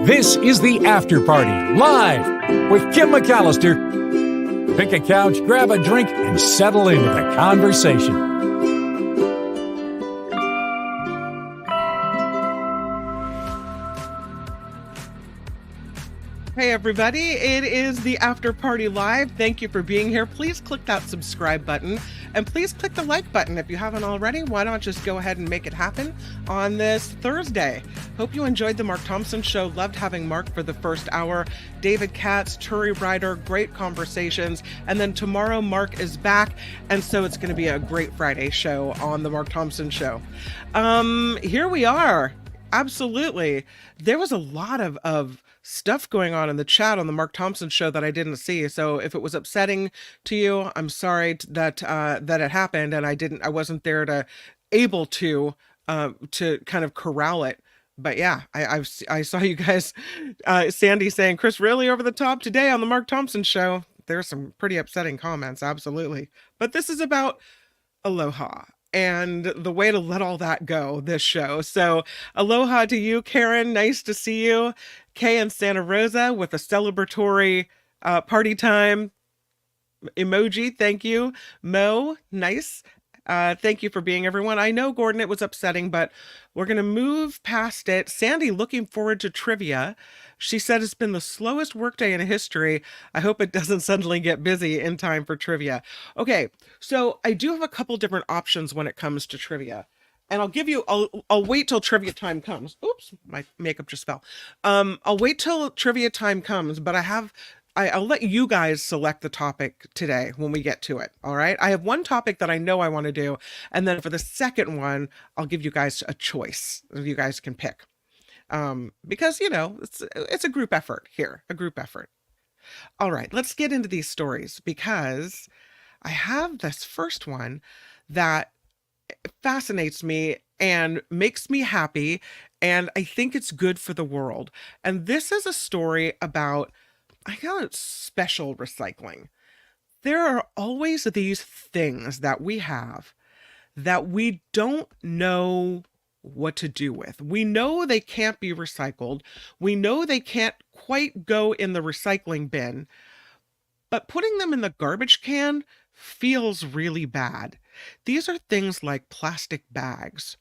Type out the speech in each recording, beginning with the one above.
This is the After Party, live with Kim McAllister. Pick a couch, grab a drink, and settle into the conversation. Hey everybody, it is the After Party Live. Thank you for being here. Please click that subscribe button and please click the like button if you haven't already. Why not just go ahead and make it happen on this Thursday? Hope you enjoyed the Mark Thompson Show. Loved having Mark for the first hour. David Katz, Turi Ryder, great conversations. And then tomorrow Mark is back, and so it's going to be a great Friday show on the Mark Thompson Show. Here we are. Absolutely. There was a lot of stuff going on in the chat on the Mark Thompson Show that I didn't see. So if it was upsetting to you, I'm sorry that it happened, and I wasn't there to able to kind of corral it. But yeah, I saw you guys, Sandy saying, Chris, really over the top today on the Mark Thompson Show. There's some pretty upsetting comments, absolutely. But this is about aloha and the way to let all that go this show. So aloha to you, Karen. Nice to see you. Kay in Santa Rosa with a celebratory party time emoji. Thank you. Mo, nice. Thank you for being everyone. I know, Gordon, it was upsetting, but we're going to move past it. Sandy, looking forward to trivia. She said it's been the slowest workday in history. I hope it doesn't suddenly get busy in time for trivia. Okay, so I do have a couple different options when it comes to trivia. And I'll wait till trivia time comes. Oops, my makeup just fell. I'll wait till trivia time comes, but I'll let you guys select the topic today when we get to it. All right. I have one topic that I know I want to do. And then for the second one, I'll give you guys a choice. You guys can pick. Because, you know, it's a group effort here, a group effort. All right, let's get into these stories because I have this first one that fascinates me and makes me happy. And I think it's good for the world. And this is a story about, I call it special recycling. There are always these things that we have that we don't know what to do with. We know they can't be recycled. We know they can't quite go in the recycling bin, but putting them in the garbage can feels really bad. These are things like plastic bags,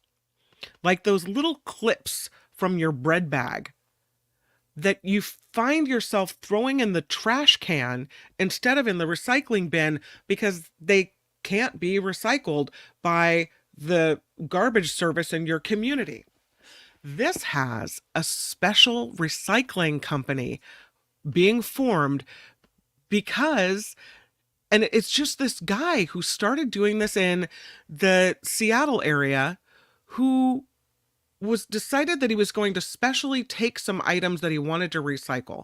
like those little clips from your bread bag that you find yourself throwing in the trash can instead of in the recycling bin because they can't be recycled by the garbage service in your community. This has a special recycling company being formed because, and it's just this guy who started doing this in the Seattle area who was decided that he was going to specially take some items that he wanted to recycle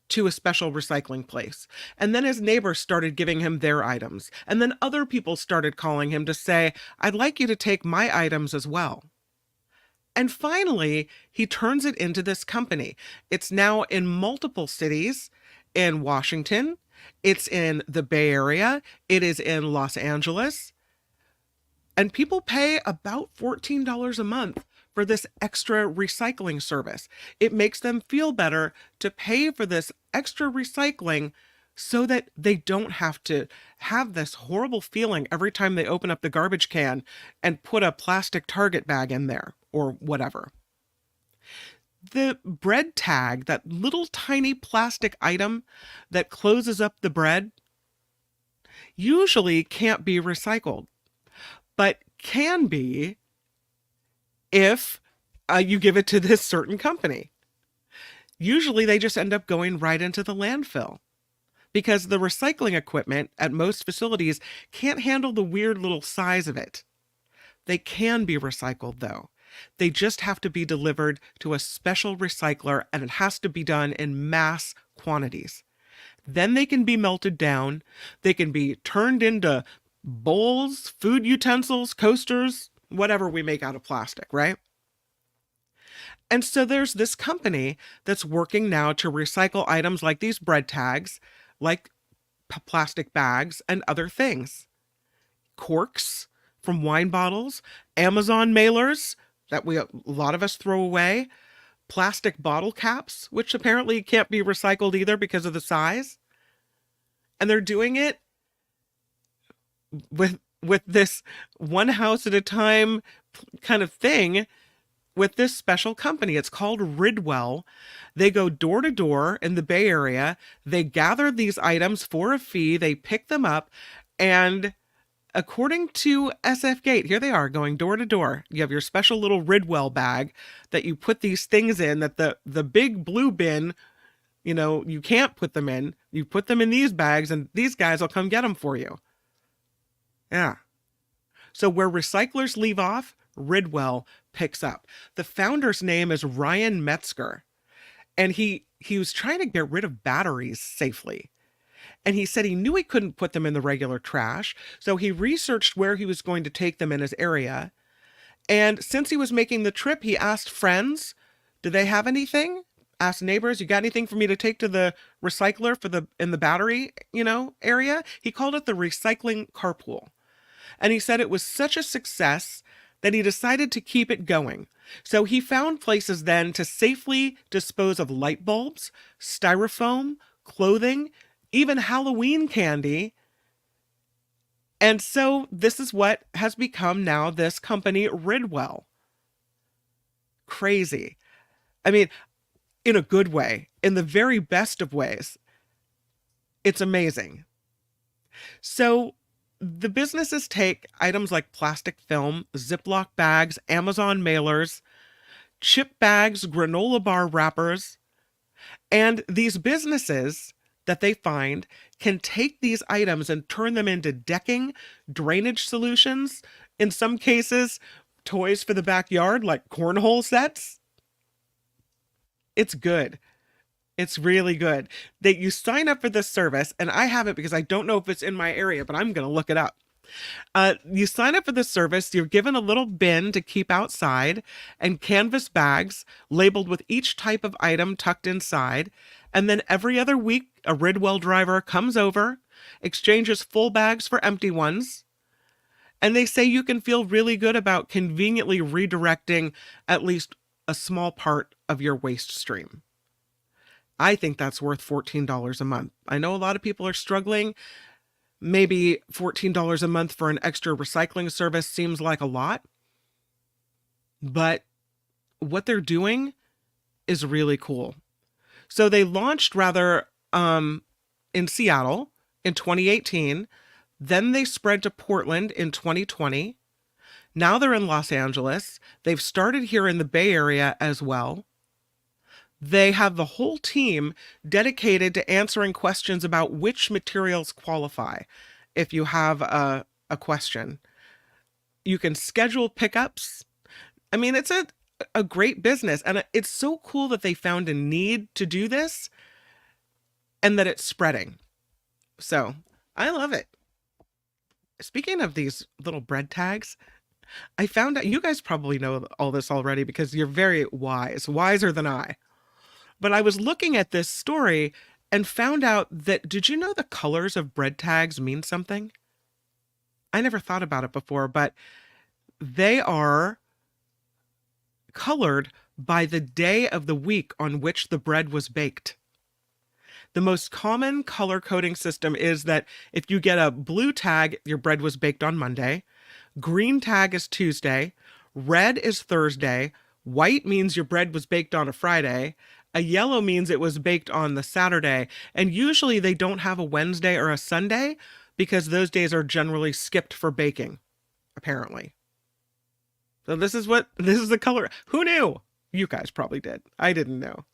to a special recycling place. And then his neighbors started giving him their items. And then other people started calling him to say, I'd like you to take my items as well. And finally, he turns it into this company. It's now in multiple cities in Washington. It's in the Bay Area. It is in Los Angeles. And people pay about $14 a month for this extra recycling service. It makes them feel better to pay for this extra recycling so that they don't have to have this horrible feeling every time they open up the garbage can and put a plastic Target bag in there or whatever. The bread tag, that little tiny plastic item that closes up the bread, usually can't be recycled, but can be if you give it to this certain company. Usually they just end up going right into the landfill because the recycling equipment at most facilities can't handle the weird little size of it. They can be recycled though. They just have to be delivered to a special recycler and it has to be done in mass quantities. Then they can be melted down. They can be turned into bowls, food utensils, coasters, whatever we make out of plastic, right? And so there's this company that's working now to recycle items like these bread tags, like plastic bags and other things. Corks from wine bottles, Amazon mailers that a lot of us throw away, plastic bottle caps, which apparently can't be recycled either because of the size. And they're doing it with this one house at a time kind of thing with this special company. It's called Ridwell. They go door to door in the Bay Area. They gather these items for a fee. They pick them up. And according to SF Gate, here they are going door to door. You have your special little Ridwell bag that you put these things in, that the big blue bin, you can't put them in. You put them in these bags and these guys will come get them for you. Yeah. So where recyclers leave off, Ridwell picks up. The founder's name is Ryan Metzger, and he was trying to get rid of batteries safely. And he said he knew he couldn't put them in the regular trash, so he researched where he was going to take them in his area. And since he was making the trip, he asked friends, do they have anything? Asked neighbors, you got anything for me to take to the recycler in the battery, area? He called it the recycling carpool. And he said it was such a success that he decided to keep it going. So he found places then to safely dispose of light bulbs, styrofoam, clothing, even Halloween candy. And so this is what has become now this company, Ridwell. Crazy. I mean, in a good way, in the very best of ways. It's amazing. So the businesses take items like plastic film, Ziploc bags, Amazon mailers, chip bags, granola bar wrappers, and these businesses that they find can take these items and turn them into decking, drainage solutions, in some cases, toys for the backyard like cornhole sets. It's good. It's really good. That you sign up for this service, and I have it because I don't know if it's in my area, but I'm going to look it up. You sign up for this service, you're given a little bin to keep outside and canvas bags labeled with each type of item tucked inside. And then every other week, a Ridwell driver comes over, exchanges full bags for empty ones. And they say you can feel really good about conveniently redirecting at least a small part of your waste stream. I think that's worth $14 a month. I know a lot of people are struggling. Maybe $14 a month for an extra recycling service seems like a lot. But what they're doing is really cool. So they launched in Seattle in 2018. Then they spread to Portland in 2020. Now they're in Los Angeles. They've started here in the Bay Area as well. They have the whole team dedicated to answering questions about which materials qualify. If you have a question, you can schedule pickups. I mean, it's a great business, and it's so cool that they found a need to do this and that it's spreading. So I love it. Speaking of these little bread tags, I found out, you guys probably know all this already because you're very wise, wiser than I. But I was looking at this story and found out that, did you know the colors of bread tags mean something? I never thought about it before, but they are colored by the day of the week on which the bread was baked. The most common color coding system is that if you get a blue tag, your bread was baked on Monday. Green tag is Tuesday. Red is Thursday. White means your bread was baked on a Friday. A yellow means it was baked on the Saturday. And usually they don't have a Wednesday or a Sunday because those days are generally skipped for baking, apparently. So this is the color. Who knew? You guys probably did. I didn't know.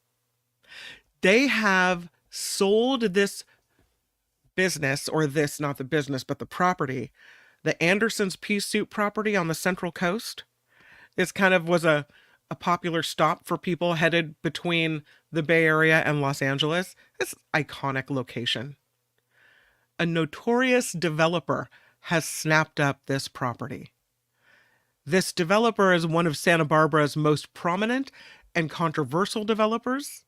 They have sold this business, or this, not the business, but the property, the Anderson's Pea Soup property on the Central Coast. This kind of was a popular stop for people headed between the Bay Area and Los Angeles. This iconic location. A notorious developer has snapped up this property. This developer is one of Santa Barbara's most prominent and controversial developers.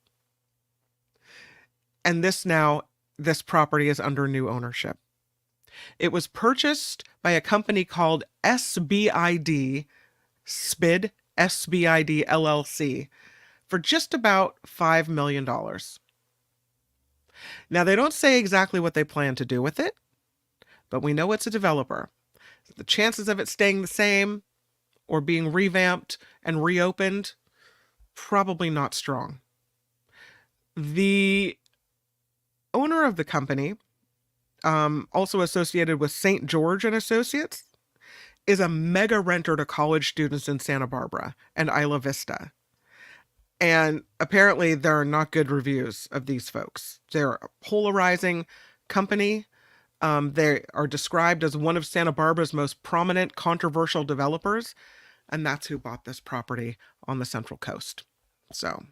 And this property is under new ownership. It was purchased by a company called SBID LLC, for just about $5 million. Now, they don't say exactly what they plan to do with it, but we know it's a developer. The chances of it staying the same or being revamped and reopened, probably not strong. The owner of the company, also associated with St. George and Associates, is a mega renter to college students in Santa Barbara and Isla Vista. And apparently there are not good reviews of these folks. They're a polarizing company. They are described as one of Santa Barbara's most prominent controversial developers, and that's who bought this property on the Central Coast. So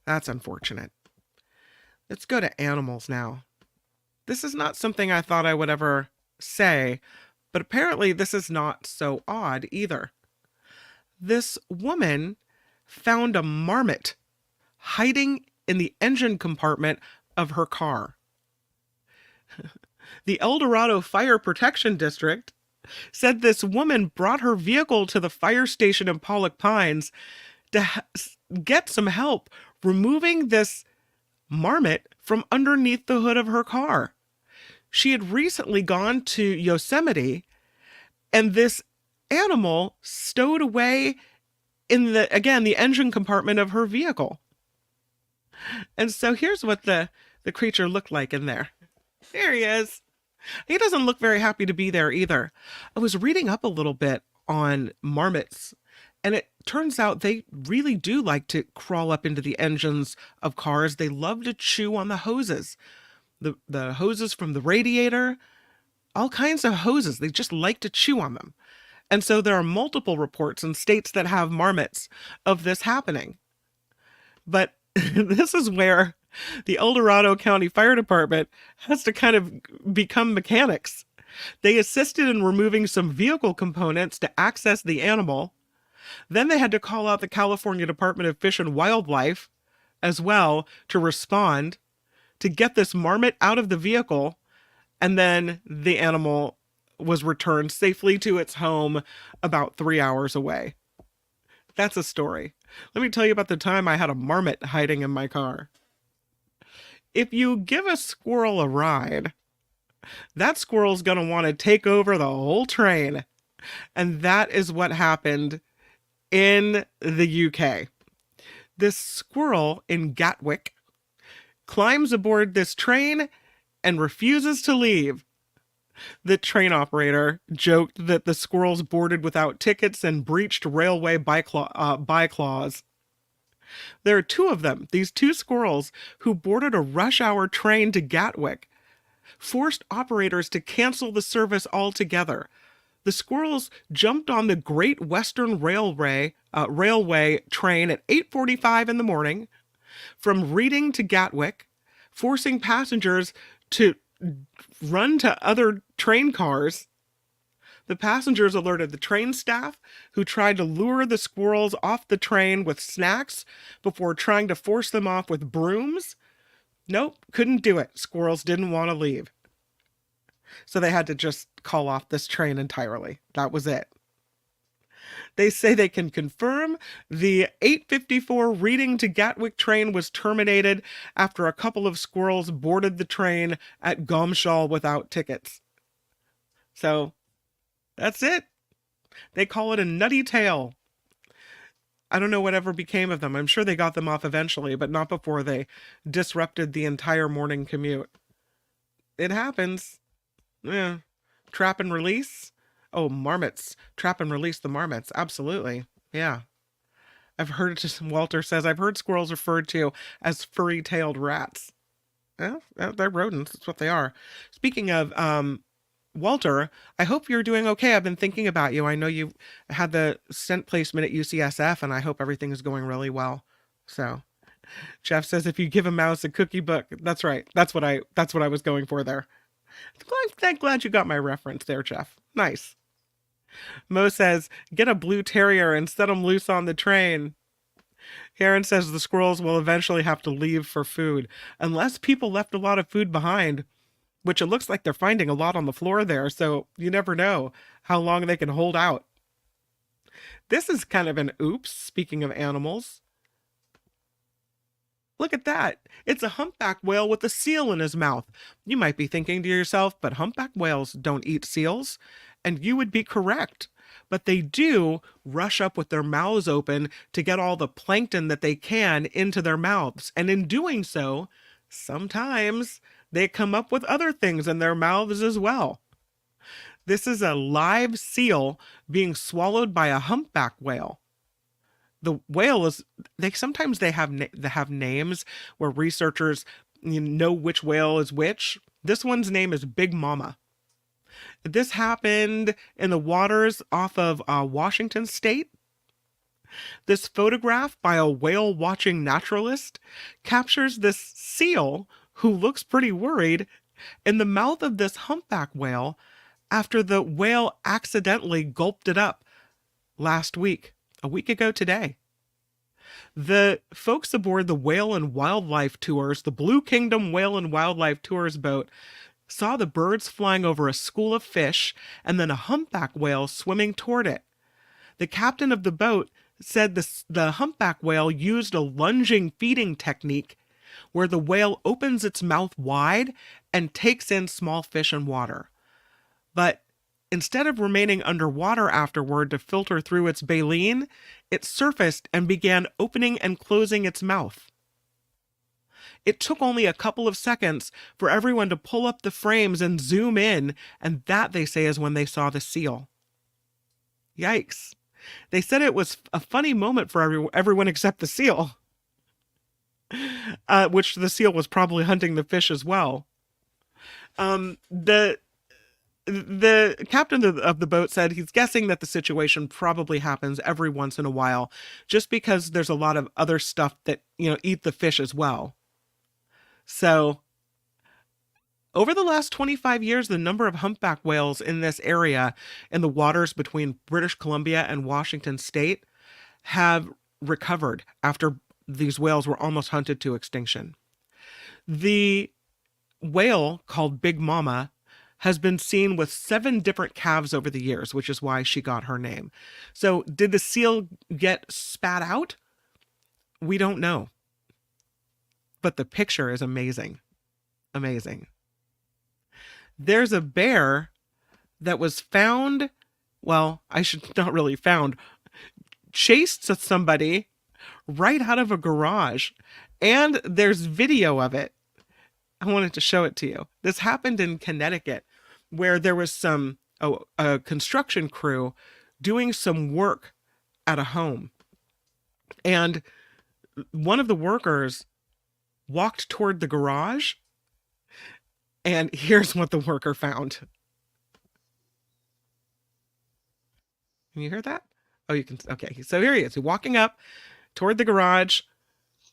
that's unfortunate. Let's go to animals now. This is not something I thought I would ever say, but apparently this is not so odd either. This woman found a marmot hiding in the engine compartment of her car. The El Dorado Fire Protection District said this woman brought her vehicle to the fire station in Pollock Pines to get some help removing this marmot from underneath the hood of her car. She had recently gone to Yosemite, and this animal stowed away in the engine compartment of her vehicle. And so here's what the creature looked like in there. There he is. He doesn't look very happy to be there either. I was reading up a little bit on marmots, and it turns out they really do like to crawl up into the engines of cars. They love to chew on the hoses. The hoses from the radiator, all kinds of hoses. They just like to chew on them. And so there are multiple reports in states that have marmots of this happening. But this is where the El Dorado County Fire Department has to kind of become mechanics. They assisted in removing some vehicle components to access the animal. Then they had to call out the California Department of Fish and Wildlife as well to respond to get this marmot out of the vehicle. And then the animal was returned safely to its home about 3 hours away. That's a story. Let me tell you about the time I had a marmot hiding in my car. If you give a squirrel a ride, that squirrel's going to want to take over the whole train. And that is what happened in the UK. This squirrel in Gatwick climbs aboard this train and refuses to leave. The train operator joked that the squirrels boarded without tickets and breached railway bylaws. There are two of them, these two squirrels, who boarded a rush hour train to Gatwick, forced operators to cancel the service altogether. The squirrels jumped on the Great Western Railway train at 8:45 in the morning from Reading to Gatwick, forcing passengers to run to other train cars. The passengers alerted the train staff, who tried to lure the squirrels off the train with snacks before trying to force them off with brooms. Nope, couldn't do it. Squirrels didn't want to leave. So they had to just call off this train entirely. That was it. They say they can confirm the 8:54 Reading to Gatwick train was terminated after a couple of squirrels boarded the train at Gomshall without tickets. So that's it. They call it a nutty tale. I don't know whatever became of them. I'm sure they got them off eventually, but not before they disrupted the entire morning commute. It happens. Yeah. Trap and release. Oh, marmots. Trap and release the marmots. Absolutely. Yeah. Walter says, I've heard squirrels referred to as furry-tailed rats. Well, they're rodents. That's what they are. Speaking of Walter, I hope you're doing okay. I've been thinking about you. I know you had the scent placement at UCSF, and I hope everything is going really well. So, Jeff says, if you give a mouse a cookie book, that's right. That's what I was going for there. I'm glad you got my reference there, Jeff. Nice. Mo says, get a blue terrier and set them loose on the train. Karen says the squirrels will eventually have to leave for food, unless people left a lot of food behind, which it looks like they're finding a lot on the floor there, so you never know how long they can hold out. This is kind of an oops, speaking of animals. Look at that. It's a humpback whale with a seal in his mouth. You might be thinking to yourself, but humpback whales don't eat seals. And you would be correct. But they do rush up with their mouths open to get all the plankton that they can into their mouths. And in doing so, sometimes they come up with other things in their mouths as well. This is a live seal being swallowed by a humpback whale. The whale is, they have names where researchers know which whale is which. This one's name is Big Mama. This happened in the waters off of Washington State. This photograph by a whale watching naturalist captures this seal who looks pretty worried in the mouth of this humpback whale after the whale accidentally gulped it up last week, a week ago today. The folks aboard the Whale and Wildlife Tours, the Blue Kingdom Whale and Wildlife Tours boat, saw the birds flying over a school of fish and then a humpback whale swimming toward it. The captain of the boat said the humpback whale used a lunging feeding technique where the whale opens its mouth wide and takes in small fish and water. But instead of remaining underwater afterward to filter through its baleen, it surfaced and began opening and closing its mouth. It took only a couple of seconds for everyone to pull up the frames and zoom in, and that, they say, is when they saw the seal. Yikes. They said it was a funny moment for everyone except the seal, which the seal was probably hunting the fish as well. The captain of the boat said he's guessing that the situation probably happens every once in a while, just because there's a lot of other stuff that, eat the fish as well. So over the last 25 years, the number of humpback whales in this area, in the waters between British Columbia and Washington State, have recovered after these whales were almost hunted to extinction. The whale, called Big Mama, has been seen with 7 different calves over the years, which is why she got her name. So did the seal get spat out? We don't know. But the picture is amazing. Amazing. There's a bear that was found, not really found, chased somebody right out of a garage. And there's video of it. I wanted to show it to you. This happened in Connecticut, where there was a construction crew doing some work at a home. And one of the workers walked toward the garage, and here's what the worker found. Can you hear that? Oh, you can. Okay, so here he is. He's walking up toward the garage,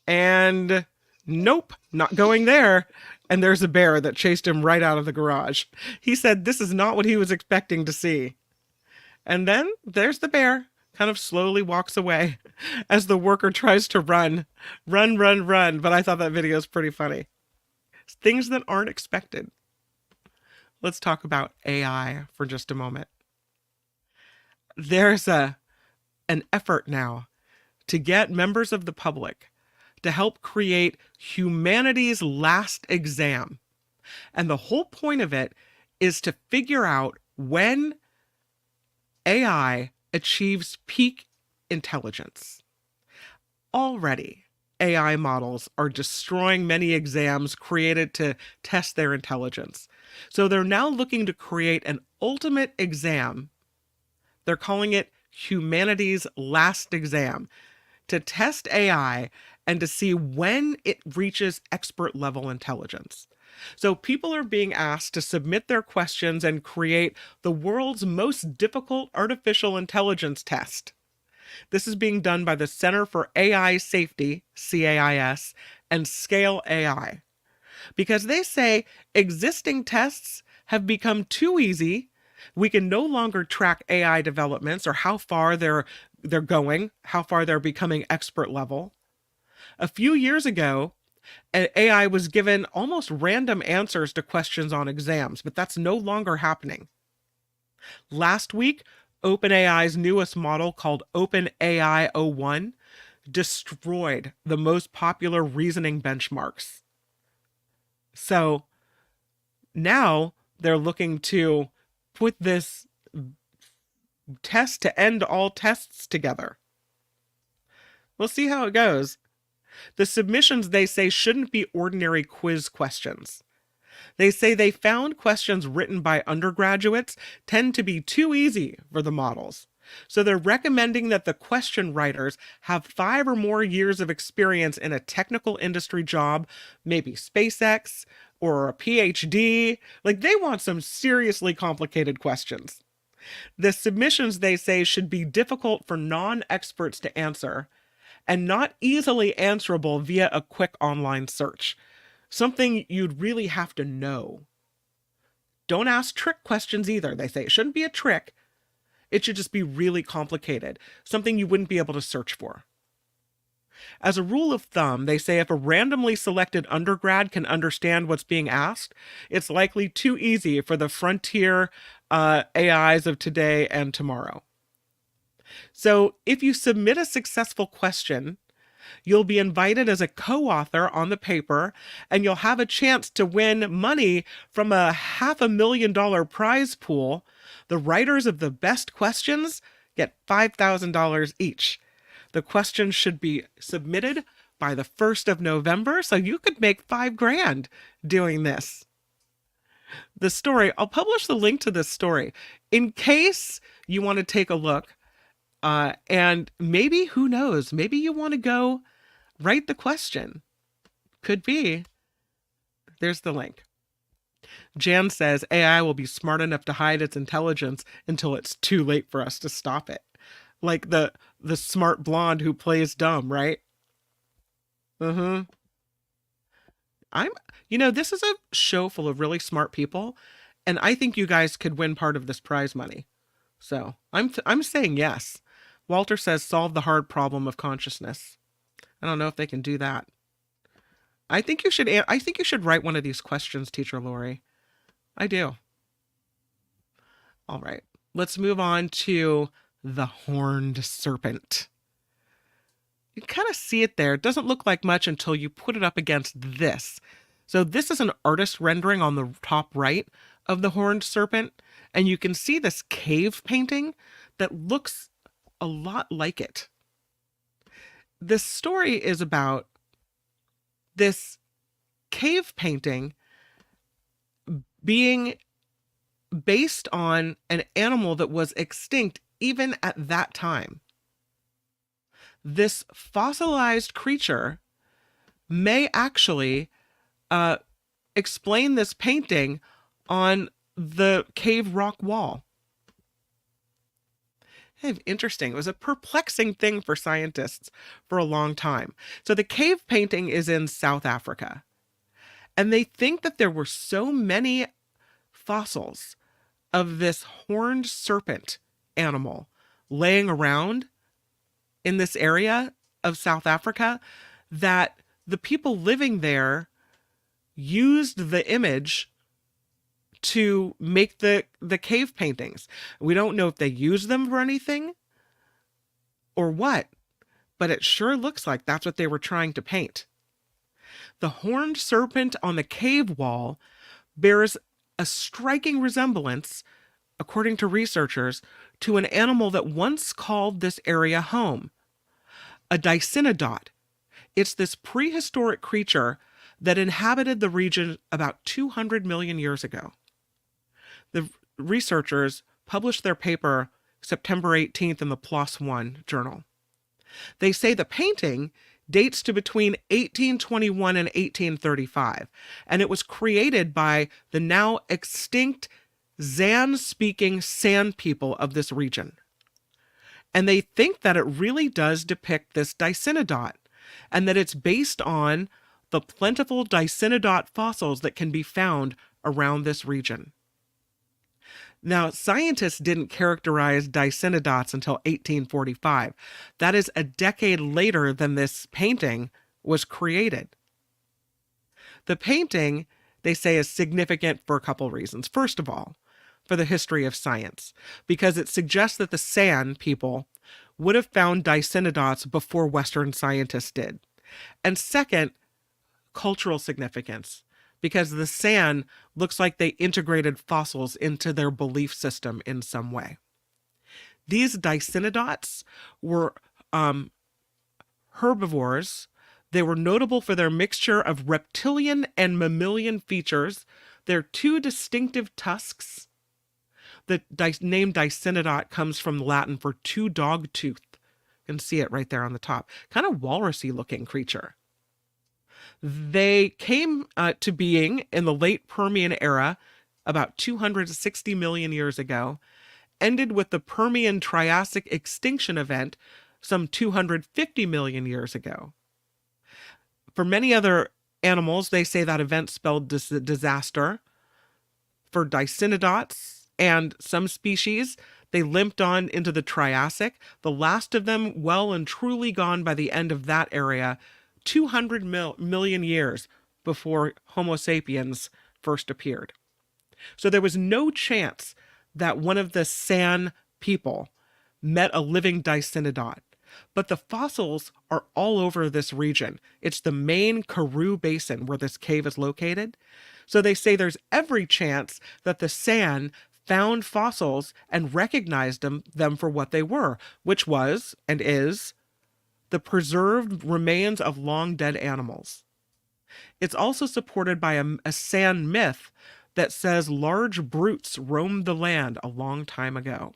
and nope, not going there. And there's a bear that chased him right out of the garage. He said this is not what he was expecting to see. And then there's the bear, kind of slowly walks away as the worker tries to run. But I thought that video is pretty funny. Things that aren't expected. Let's talk about AI for just a moment. There's an effort now to get members of the public to help create humanity's last exam. And the whole point of it is to figure out when AI achieves peak intelligence. Already, AI models are destroying many exams created to test their intelligence. So they're now looking to create an ultimate exam. They're calling it humanity's last exam, to test AI and to see when it reaches expert level intelligence. So people are being asked to submit their questions and create the world's most difficult artificial intelligence test. This is being done by the Center for AI Safety, CAIS, and Scale AI. Because they say existing tests have become too easy. We can no longer track AI developments or how far they're going, how far they're becoming expert level. A few years ago, AI was given almost random answers to questions on exams, but that's no longer happening. Last week, OpenAI's newest model, called OpenAI-01, destroyed the most popular reasoning benchmarks. So now they're looking to put this test to end all tests together. We'll see how it goes. The submissions, they say, shouldn't be ordinary quiz questions. They say they found questions written by undergraduates tend to be too easy for the models. So they're recommending that the question writers have 5 or more years of experience in a technical industry job, maybe SpaceX or a PhD. Like, they want some seriously complicated questions. The submissions, they say, should be difficult for non-experts to answer and not easily answerable via a quick online search. Something you'd really have to know. Don't ask trick questions either, they say. It shouldn't be a trick. It should just be really complicated, something you wouldn't be able to search for. As a rule of thumb, they say if a randomly selected undergrad can understand what's being asked, it's likely too easy for the frontier AIs of today and tomorrow. So if you submit a successful question, you'll be invited as a co-author on the paper, and you'll have a chance to win money from a $500,000 prize pool. The writers of the best questions get $5,000 each. The questions should be submitted by the 1st of November, so you could make $5,000 doing this. The story, I'll publish the link to this story in case you want to take a look. And maybe, who knows, maybe you want to go write the question. Could be. There's the link. Jan says AI will be smart enough to hide its intelligence until it's too late for us to stop it. Like the smart blonde who plays dumb, right? This is a show full of really smart people, and I think you guys could win part of this prize money. So I'm saying yes. Walter says solve the hard problem of consciousness. I don't know if they can do that. I think you should write one of these questions, Teacher Lori. I do. All right. Let's move on to the Horned Serpent. You kind of see it there. It doesn't look like much until you put it up against this. So this is an artist rendering on the top right of the Horned Serpent, and you can see this cave painting that looks a lot like it. This story is about this cave painting being based on an animal that was extinct even at that time. This fossilized creature may actually explain this painting on the cave rock wall. Interesting. It was a perplexing thing for scientists for a long time. So the cave painting is in South Africa, and they think that there were so many fossils of this horned serpent animal laying around in this area of South Africa that the people living there used the image to make the cave paintings. We don't know if they used them for anything or what, but it sure looks like that's what they were trying to paint. The horned serpent on the cave wall bears a striking resemblance, according to researchers, to an animal that once called this area home, a dicynodont. It's this prehistoric creature that inhabited the region about 200 million years ago. The researchers published their paper September 18th in the PLOS One journal. They say the painting dates to between 1821 and 1835, and it was created by the now extinct Zan-speaking San people of this region. And they think that it really does depict this dicynodont, and that it's based on the plentiful dicynodont fossils that can be found around this region. Now, scientists didn't characterize dicynodonts until 1845. That is a decade later than this painting was created. The painting, they say, is significant for a couple reasons. First of all, for the history of science, because it suggests that the San people would have found dicynnodots before Western scientists did. And second, cultural significance, because the sand looks like they integrated fossils into their belief system in some way. These dicynnodots were herbivores. They were notable for their mixture of reptilian and mammalian features, their two distinctive tusks. The name dicynnodot comes from Latin for two dog tooth. You can see it right there on the top. Kind of walrusy looking creature. They came to being in the late Permian era, about 260 million years ago, ended with the Permian-Triassic extinction event some 250 million years ago. For many other animals, they say that event spelled disaster. For dicynnodots and some species, they limped on into the Triassic, the last of them well and truly gone by the end of that area, 200 million years before Homo sapiens first appeared. So there was no chance that one of the San people met a living dicynodot. But the fossils are all over this region. It's the main Karoo Basin where this cave is located. So they say there's every chance that the San found fossils and recognized them for what they were, which was and is the preserved remains of long dead animals. It's also supported by a San myth that says large brutes roamed the land a long time ago.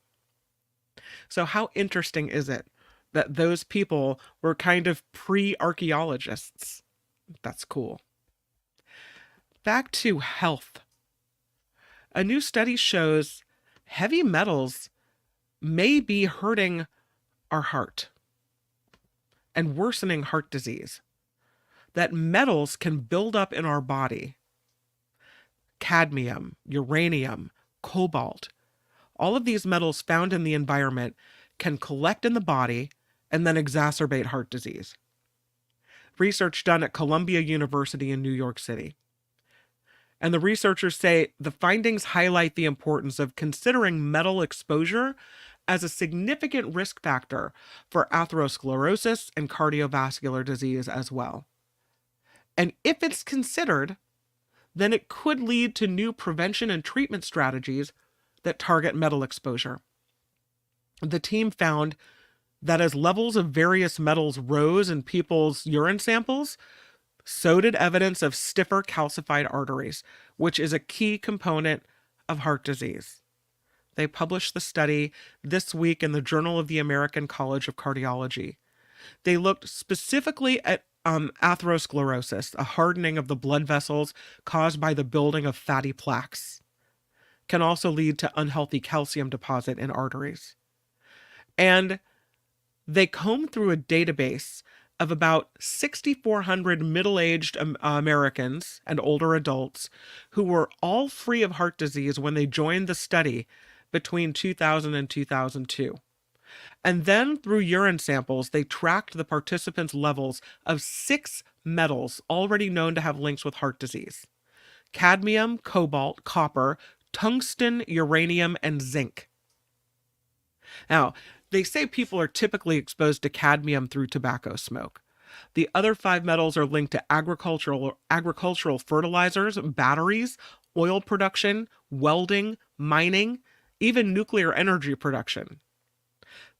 So how interesting is it that those people were kind of pre-archaeologists? That's cool. Back to health. A new study shows heavy metals may be hurting our heart and worsening heart disease. That metals can build up in our body. Cadmium, uranium, cobalt, all of these metals found in the environment can collect in the body and then exacerbate heart disease. Research done at Columbia University in New York City. And the researchers say the findings highlight the importance of considering metal exposure as a significant risk factor for atherosclerosis and cardiovascular disease as well. And if it's considered, then it could lead to new prevention and treatment strategies that target metal exposure. The team found that as levels of various metals rose in people's urine samples, so did evidence of stiffer calcified arteries, which is a key component of heart disease. They published the study this week in the Journal of the American College of Cardiology. They looked specifically at atherosclerosis, a hardening of the blood vessels caused by the building of fatty plaques. Can also lead to unhealthy calcium deposit in arteries. And they combed through a database of about 6,400 middle-aged Americans and older adults who were all free of heart disease when they joined the study between 2000 and 2002. And then through urine samples, they tracked the participants' levels of 6 metals already known to have links with heart disease: cadmium, cobalt, copper, tungsten, uranium, and zinc. Now, they say people are typically exposed to cadmium through tobacco smoke. The other 5 metals are linked to agricultural fertilizers, batteries, oil production, welding, mining, even nuclear energy production.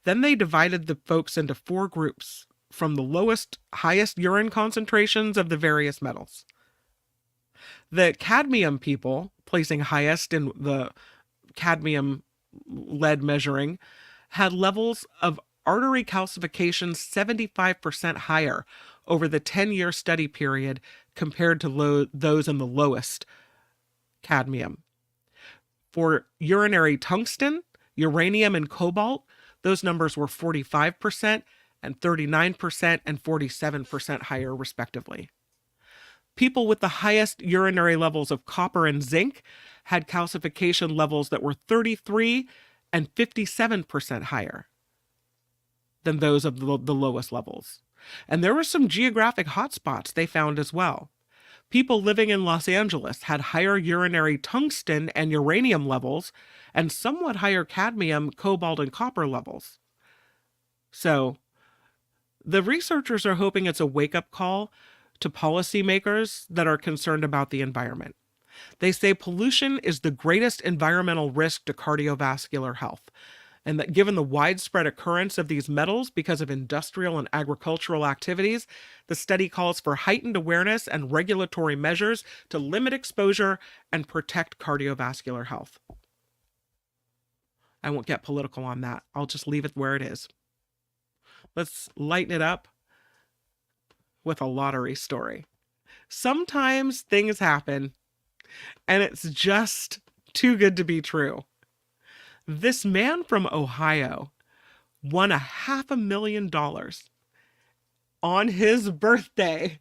Then they divided the folks into 4 groups from the highest urine concentrations of the various metals. The cadmium people, placing highest in the cadmium lead measuring, had levels of artery calcification 75% higher over the 10-year study period compared to those in the lowest cadmium. For urinary tungsten, uranium, and cobalt, those numbers were 45% and 39% and 47% higher, respectively. People with the highest urinary levels of copper and zinc had calcification levels that were 33 and 57% higher than those of the lowest levels. And there were some geographic hotspots they found as well. People living in Los Angeles had higher urinary tungsten and uranium levels and somewhat higher cadmium, cobalt, and copper levels. So the researchers are hoping it's a wake-up call to policymakers that are concerned about the environment. They say pollution is the greatest environmental risk to cardiovascular health, and that given the widespread occurrence of these metals because of industrial and agricultural activities, the study calls for heightened awareness and regulatory measures to limit exposure and protect cardiovascular health. I won't get political on that. I'll just leave it where it is. Let's lighten it up with a lottery story. Sometimes things happen, and it's just too good to be true. This man from Ohio won $500,000 on his birthday.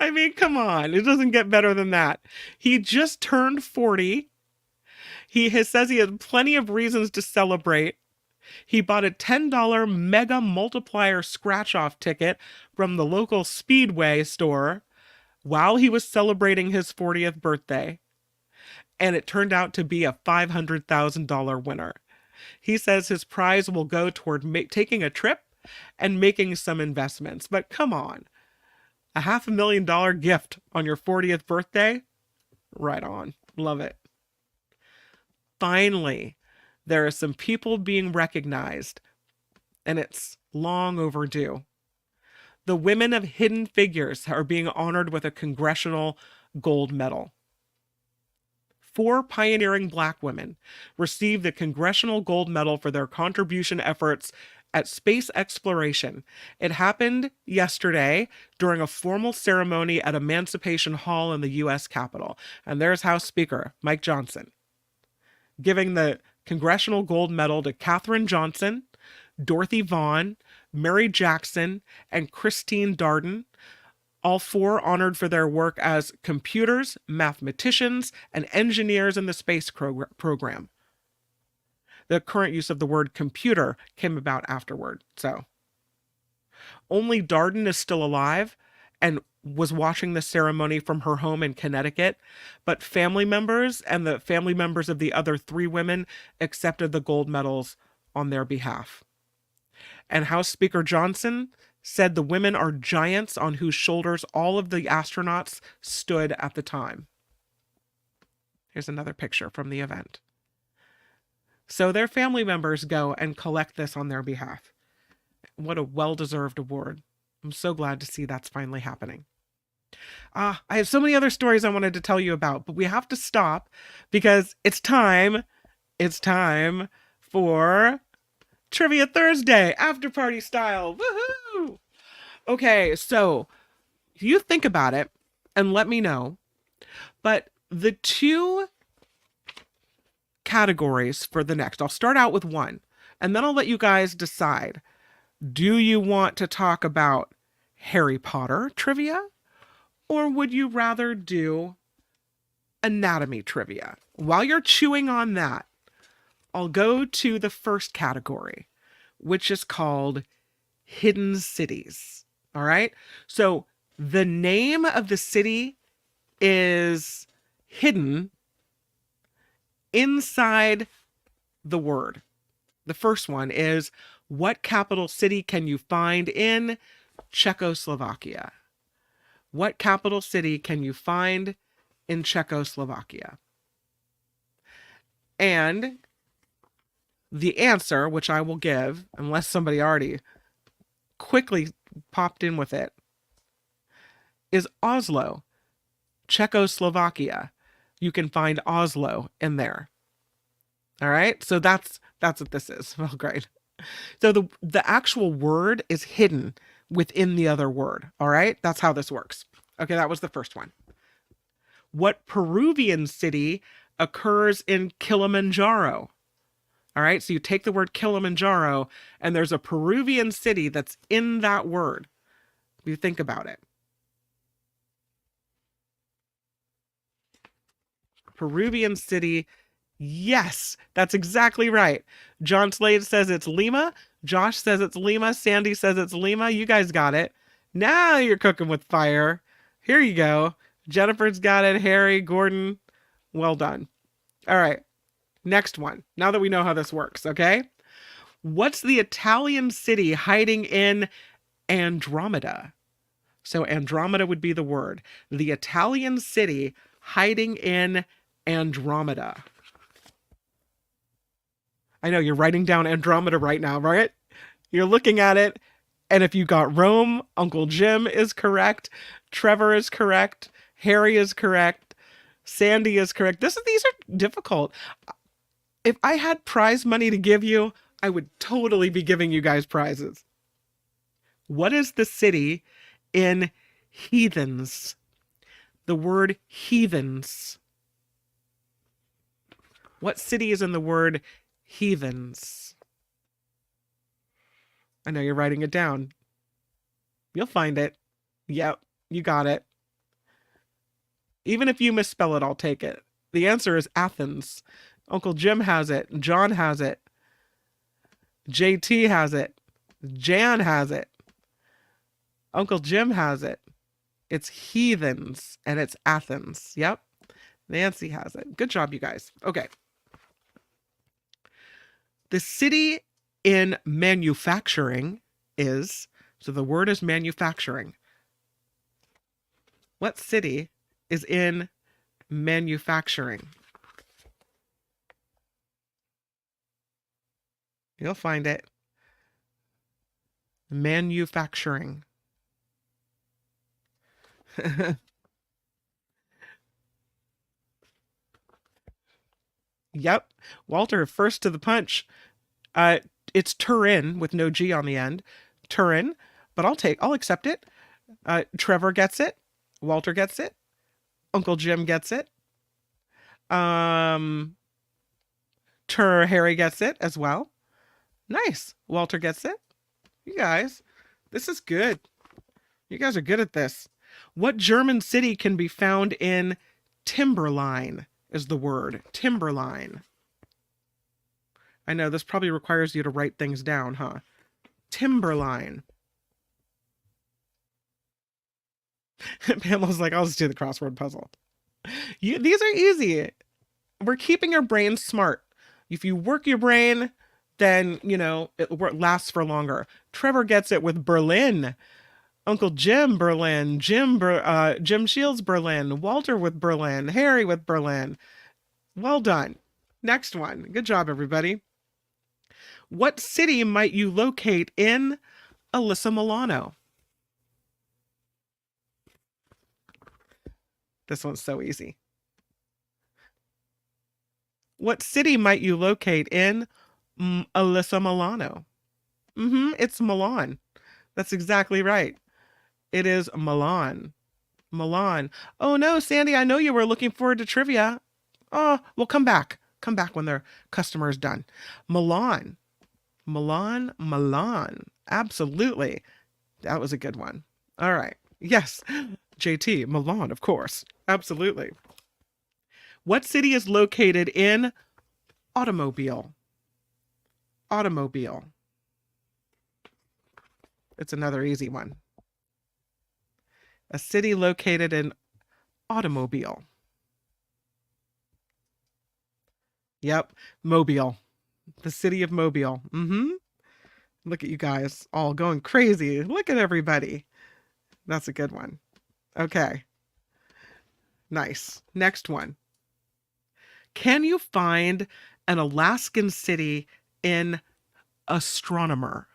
I mean, come on. It doesn't get better than that. He just turned 40. Says he had plenty of reasons to celebrate. He bought a $10 Mega Multiplier scratch-off ticket from the local Speedway store while he was celebrating his 40th birthday. And it turned out to be a $500,000 winner. He says his prize will go toward taking a trip and making some investments. But come on, a $500,000 gift on your 40th birthday? Right on. Love it. Finally, there are some people being recognized, and it's long overdue. The women of Hidden Figures are being honored with a congressional gold medal. 4 pioneering Black women received the Congressional Gold Medal for their contribution efforts at space exploration. It happened yesterday during a formal ceremony at Emancipation Hall in the U.S. Capitol. And there's House Speaker Mike Johnson giving the Congressional Gold Medal to Katherine Johnson, Dorothy Vaughan, Mary Jackson, and Christine Darden, all 4 honored for their work as computers, mathematicians, and engineers in the space program. The current use of the word computer came about afterward. So, only Darden is still alive and was watching the ceremony from her home in Connecticut, but family members and the family members of the other 3 women accepted the gold medals on their behalf. And House Speaker Johnson said the women are giants on whose shoulders all of the astronauts stood at the time. Here's another picture from the event. So their family members go and collect this on their behalf. What a well-deserved award. I'm so glad to see that's finally happening. I have so many other stories I wanted to tell you about, but we have to stop because it's time for Trivia Thursday, after party style. Woohoo! Okay, so you think about it and let me know. But the 2 categories for the next, I'll start out with one, and then I'll let you guys decide. Do you want to talk about Harry Potter trivia, or would you rather do anatomy trivia? While you're chewing on that, I'll go to the first category, which is called Hidden Cities. All right? So the name of the city is hidden inside the word. The first one is, what capital city can you find in Czechoslovakia? What capital city can you find in Czechoslovakia? And the answer, which I will give, unless somebody already quickly popped in with it, is Oslo, Czechoslovakia. You can find Oslo in there. All right, so that's what this is. Well, great. So the actual word is hidden within the other word. All right, that's how this works. Okay, that was the first one. What Peruvian city occurs in Kilimanjaro? All right, so you take the word Kilimanjaro, and there's a Peruvian city that's in that word. You think about it. Peruvian city. Yes, that's exactly right. John Slade says it's Lima. Josh says it's Lima. Sandy says it's Lima. You guys got it. Now you're cooking with fire. Here you go. Jennifer's got it. Harry, Gordon. Well done. All right. Next one. Now that we know how this works, okay? What's the Italian city hiding in Andromeda? So Andromeda would be the word. The Italian city hiding in Andromeda. I know you're writing down Andromeda right now, right? You're looking at it, and if you got Rome, Uncle Jim is correct, Trevor is correct, Harry is correct, Sandy is correct. These are difficult. If I had prize money to give you, I would totally be giving you guys prizes. What is the city in heathens? The word heathens. What city is in the word heathens? I know you're writing it down. You'll find it. Yep, you got it. Even if you misspell it, I'll take it. The answer is Athens. Uncle Jim has it. John has it. JT has it. Jan has it. Uncle Jim has it. It's heathens, and it's Athens. Yep. Nancy has it. Good job, you guys. Okay. The city in manufacturing is, so the word is manufacturing. What city is in manufacturing? You'll find it. Manufacturing. Yep. Walter, first to the punch. It's Turin with no G on the end. Turin, but I'll accept it. Trevor gets it. Walter gets it. Uncle Jim gets it. Harry gets it as well. Nice. Walter gets it. You guys, this is good. You guys are good at this. What German city can be found in Timberline is the word. Timberline. I know this probably requires you to write things down, huh? Timberline. Pamela's like, I'll just do the crossword puzzle. These are easy. We're keeping our brains smart. If you work your brain, then, it lasts for longer. Trevor gets it with Berlin. Uncle Jim, Berlin. Jim Shields, Berlin. Walter with Berlin. Harry with Berlin. Well done. Next one. Good job, everybody. What city might you locate in Alyssa Milano? This one's so easy. What city might you locate in Alyssa Milano? It's Milan. That's exactly right. It is Milan. Milan. Oh no, Sandy, I know you were looking forward to trivia. Oh, well, come back. Come back when their customer is done. Milan. Milan. Absolutely. That was a good one. All right. Yes. JT, Milan, of course. Absolutely. What city is located in Automobile? Automobile. It's another easy one. A city located in Automobile. Yep, Mobile. The city of Mobile. Look at you guys all going crazy. Look at everybody. That's a good one. Okay. Nice. Next one. Can you find an Alaskan city in Astronomer?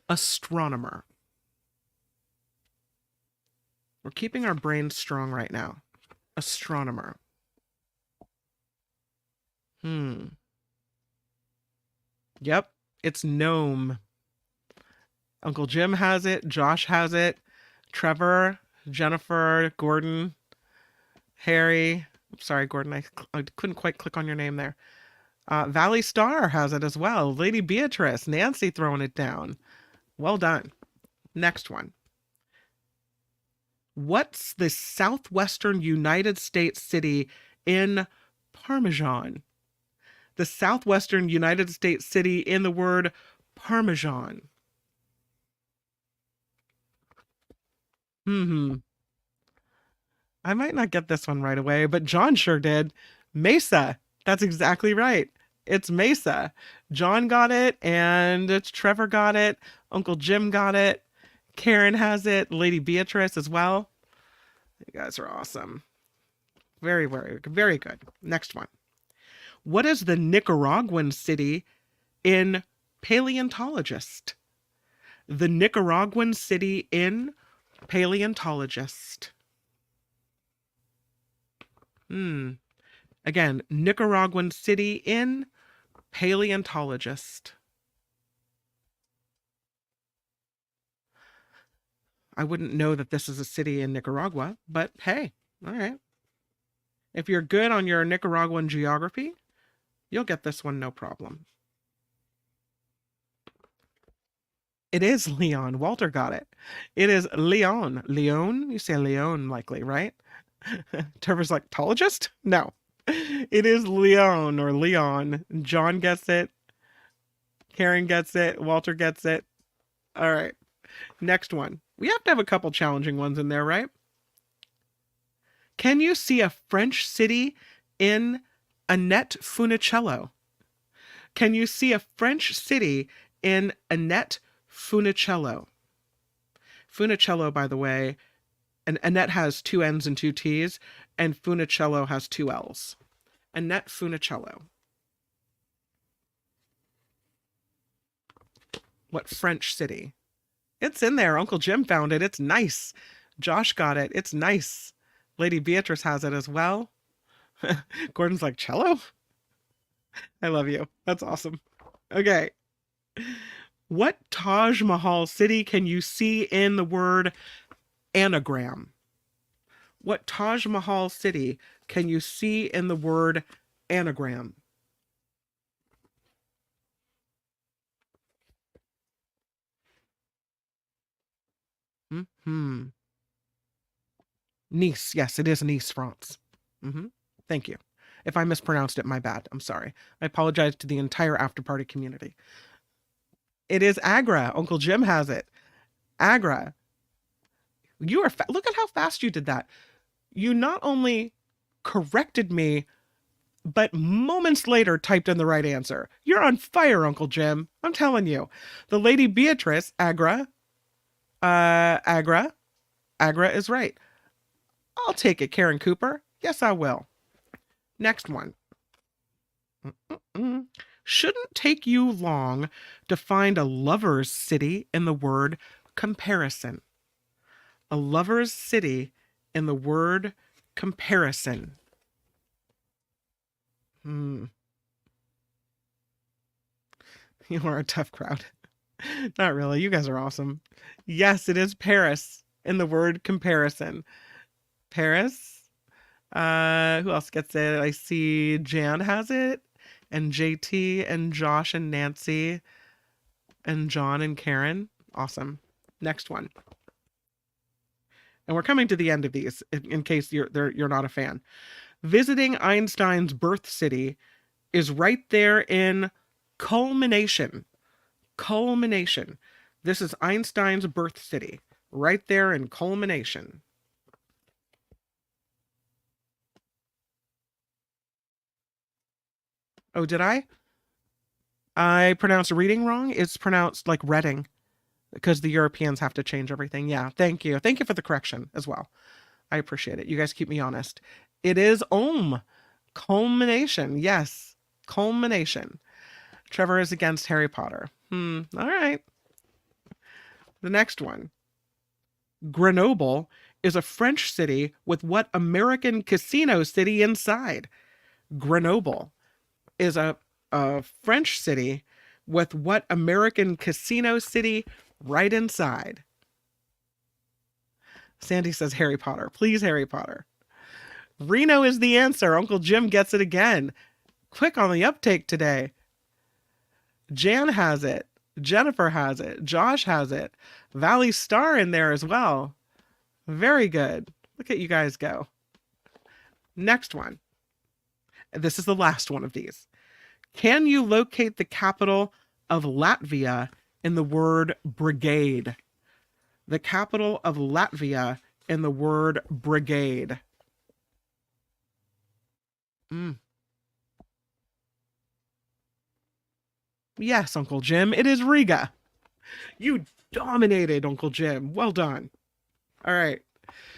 Astronomer. We're keeping our brains strong right now. Astronomer. Yep, it's Nome. Uncle Jim has it. Josh has it. Trevor, Jennifer, Gordon, Harry. Sorry, Gordon, I couldn't quite click on your name there. Valley Star has it as well. Lady Beatrice, Nancy throwing it down. Well done. Next one. What's the southwestern United States city in Parmesan? The southwestern United States city in the word Parmesan. I might not get this one right away, but John sure did. Mesa. That's exactly right. It's Mesa. John got it, and it's Trevor got it. Uncle Jim got it. Karen has it. Lady Beatrice as well. You guys are awesome. Very, very, very good. Next one. What is the Nicaraguan city in paleontologist? The Nicaraguan city in paleontologist. Again, Nicaraguan city in paleontologist. I wouldn't know that this is a city in Nicaragua, but hey, all right. If you're good on your Nicaraguan geography, you'll get this one no problem. It is Leon. Walter got it. It is Leon. Leon? You say Leon likely, right? Trevor's like, tologist? No. It is Leon or Leon. John gets it. Karen gets it. Walter gets it. All right. Next one. We have to have a couple challenging ones in there, right? Can you see a French city in Annette Funicello? Can you see a French city in Annette Funicello? Funicello, by the way, and Annette has 2 N's and 2 T's, and Funicello has 2 L's. Annette Funicello. What French city? It's in there. Uncle Jim found it. It's nice. Josh got it. It's nice. Lady Beatrice has it as well. Gordon's like, cello? I love you. That's awesome. Okay. What Taj Mahal city can you see in the word anagram? What Taj Mahal city can you see in the word anagram? Nice. Yes, it is Nice, France. Thank you. If I mispronounced it, my bad. I'm sorry. I apologize to the entire after party community. It is Agra. Uncle Jim has it. Agra. You are look at how fast you did that. You not only corrected me, but moments later typed in the right answer. You're on fire, Uncle Jim. I'm telling you. The Lady Beatrice, Agra. Agra is right. I'll take it, Karen Cooper. Yes, I will. Next one. Shouldn't take you long to find a lover's city in the word comparison. A lover's city in the word comparison. You are a tough crowd. Not really. You guys are awesome. Yes, it is Paris in the word comparison. Paris. Who else gets it? I see Jan has it, and JT, and Josh, and Nancy, and John, and Karen. Awesome. Next one. And we're coming to the end of these, in case you're not a fan. Visiting Einstein's birth city is right there in Culmination. Culmination. This is Einstein's birth city, right there in Culmination. Oh, did I? I pronounced reading wrong. It's pronounced like Reading, because the Europeans have to change everything. Yeah, thank you. Thank you for the correction as well. I appreciate it. You guys keep me honest. It is Ulm. Culmination. Yes, Culmination. Trevor is against Harry Potter. All right. The next one. Grenoble is a French city with what American casino city inside? Grenoble is a French city with what American casino city right inside? Sandy says Harry Potter. Please, Harry Potter. Reno is the answer. Uncle Jim gets it again. Quick on the uptake today. Jan has it. Jennifer has it. Josh has it. Valley Star in there as well. Very good. Look at you guys go. Next one. This is the last one of these. Can you locate the capital of Latvia in the word brigade? The capital of Latvia in the word brigade. Yes, Uncle Jim, it is Riga. You dominated, Uncle Jim. Well done. All right.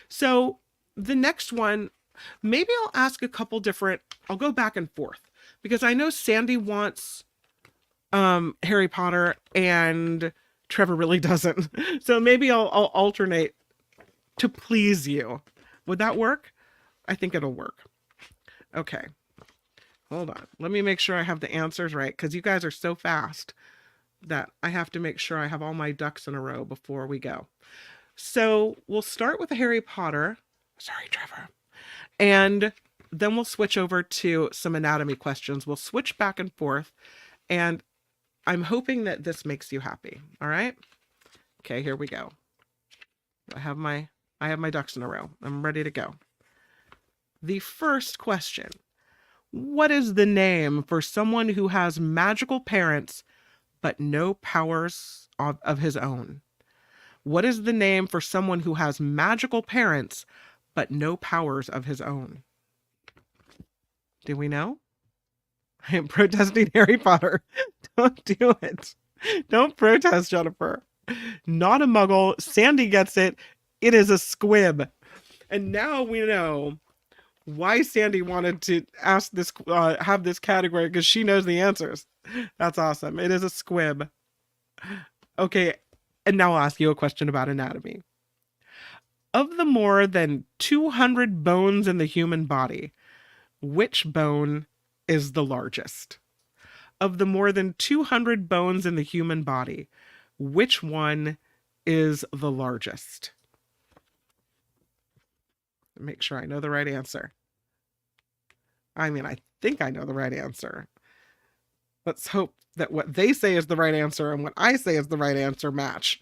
So the next one, maybe I'll ask a couple different, I'll go back and forth because I know Sandy wants Harry Potter and Trevor really doesn't. So maybe I'll alternate to please you. Would that work? I think it'll work. Okay. Hold on. Let me make sure I have the answers right because you guys are so fast that I have to make sure I have all my ducks in a row before we go. So we'll start with Harry Potter. Sorry, Trevor. And then we'll switch over to some anatomy questions. We'll switch back and forth. And I'm hoping that this makes you happy. All right? Okay, here we go. I have my ducks in a row. I'm ready to go. The first question. What is the name for someone who has magical parents but no powers of his own? What is the name for someone who has magical parents but no powers of his own? Do we know? I am protesting Harry Potter. Don't do it. Don't protest, Jennifer. Not a muggle. Sandy gets it. It is a squib. And now we know why Sandy wanted to ask this, have this category, because she knows the answers. That's awesome. It is a squib. Okay, and now I'll ask you a question about anatomy. Of the more than 200 bones in the human body, which bone is the largest? Of the more than 200 bones in the human body, which one is the largest? Make sure I know the right answer. I mean, I think I know the right answer. Let's hope that what they say is the right answer and what I say is the right answer match.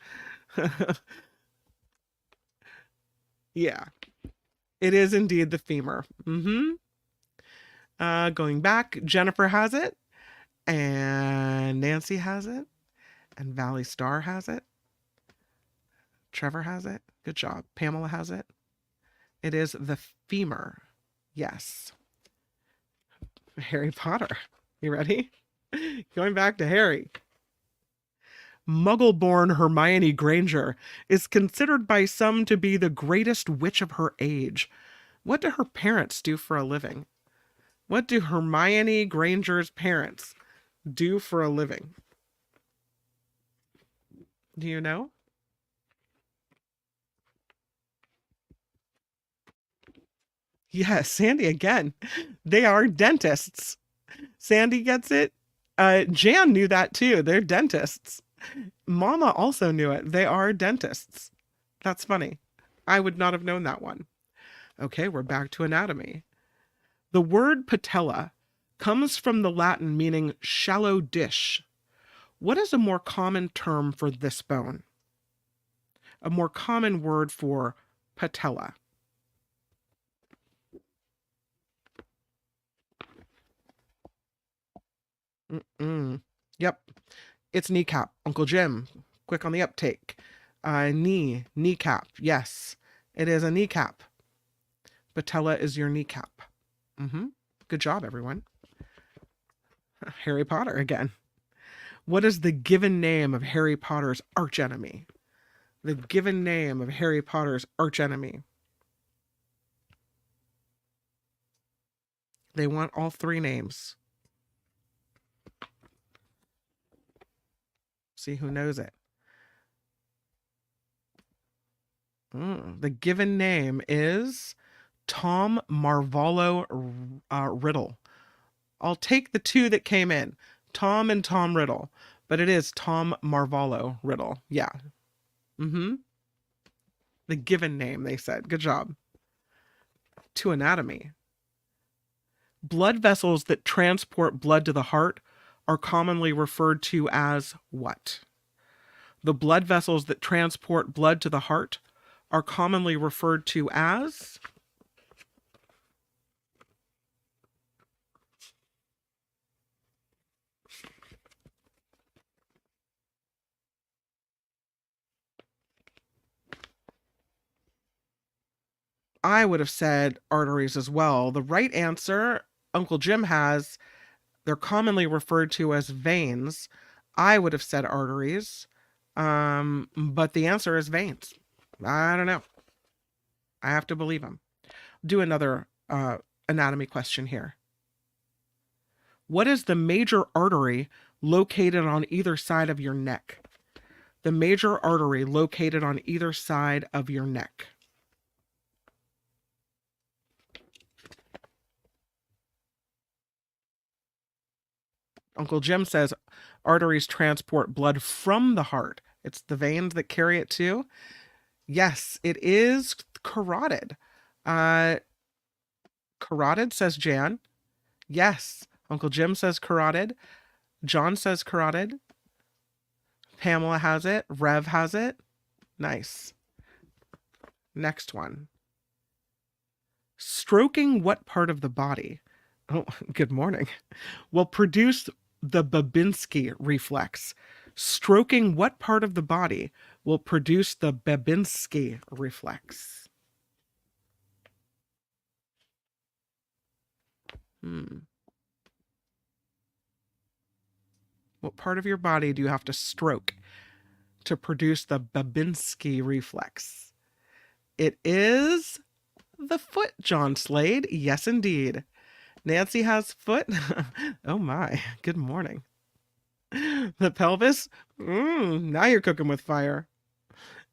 Yeah, it is indeed the femur. Going back, Jennifer has it, and Nancy has it, and Valley Star has it. Trevor has it. Good job. Pamela has it. It is the femur. Yes. Harry Potter. You ready? Going back to Harry. Muggle-born Hermione Granger is considered by some to be the greatest witch of her age. What do her parents do for a living? What do Hermione Granger's parents do for a living? Do you know? Yes, Sandy again. They are dentists. Sandy gets it. Jan knew that too. They're dentists. Mama also knew it. They are dentists. That's funny. I would not have known that one. Okay, we're back to anatomy. The word patella comes from the Latin meaning shallow dish. What is a more common term for this bone? A more common word for patella. Yep. It's kneecap. Uncle Jim, quick on the uptake. Kneecap. Yes, it is a kneecap. Patella is your kneecap. Good job, everyone. Harry Potter again. What is the given name of Harry Potter's archenemy? The given name of Harry Potter's archenemy. They want all three names. See who knows it. The given name is Tom Marvolo Riddle. I'll take the two that came in, Tom and Tom Riddle, but it is Tom Marvolo Riddle. Yeah. The given name, they said. Good job. To anatomy. Blood vessels that transport blood to the heart are commonly referred to as what? The blood vessels that transport blood to the heart are commonly referred to as? I would have said arteries as well. The right answer, Uncle Jim has, they're commonly referred to as veins. I would have said arteries, but the answer is veins. I don't know. I have to believe him. Do another anatomy question here. What is the major artery located on either side of your neck? The major artery located on either side of your neck. Uncle Jim says arteries transport blood from the heart. It's the veins that carry it too. Yes, it is carotid. Carotid, says Jan. Yes, Uncle Jim says carotid. John says carotid. Pamela has it. Rev has it. Nice. Next one. Stroking what part of the body? Oh, good morning. Will produce the Babinski reflex. Stroking what part of the body will produce the Babinski reflex? What part of your body do you have to stroke to produce the Babinski reflex? It is the foot, John Slade. Yes, indeed. Nancy has foot. Oh my, good morning. The pelvis. Now you're cooking with fire.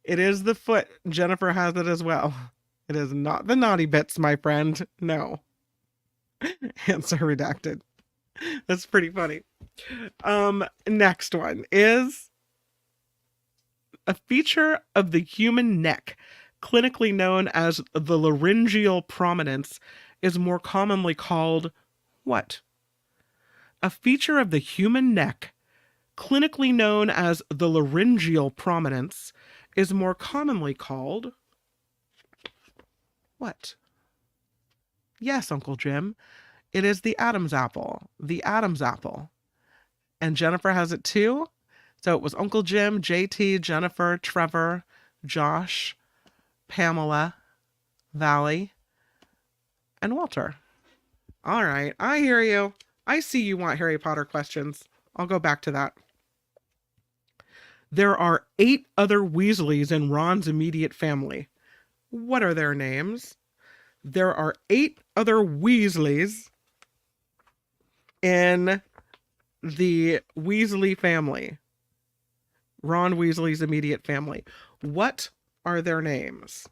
It is the foot. Jennifer has it as well. It is not the naughty bits, my friend. No. Answer redacted. That's pretty funny. Next one is a feature of the human neck, clinically known as the laryngeal prominence, is more commonly called what? A feature of the human neck, clinically known as the laryngeal prominence, is more commonly called what? Yes, Uncle Jim. It is the Adam's apple. The Adam's apple. And Jennifer has it too. So it was Uncle Jim, JT, Jennifer, Trevor, Josh, Pamela, Valley, and Walter. All right, I hear you. I see you want Harry Potter questions. I'll go back to that. There are 8 other Weasleys in Ron's immediate family. What are their names? There are 8 other Weasleys in the Weasley family. Ron Weasley's immediate family. What are their names?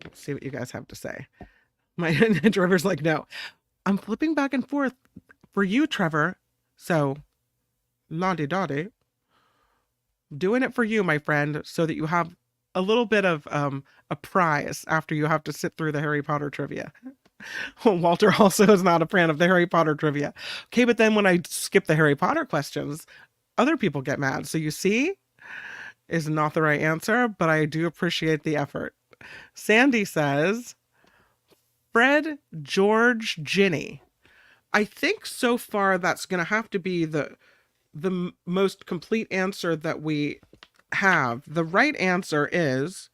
Let's see what you guys have to say. My Trevor's like, no. I'm flipping back and forth for you, Trevor. So, naughty dotty. Doing it for you, my friend, so that you have a little bit of a prize after you have to sit through the Harry Potter trivia. Walter also is not a fan of the Harry Potter trivia. Okay, but then when I skip the Harry Potter questions, other people get mad. So you see, is not the right answer, but I do appreciate the effort. Sandy says, Fred, George, Ginny. I think so far that's going to have to be the most complete answer that we have. The right answer is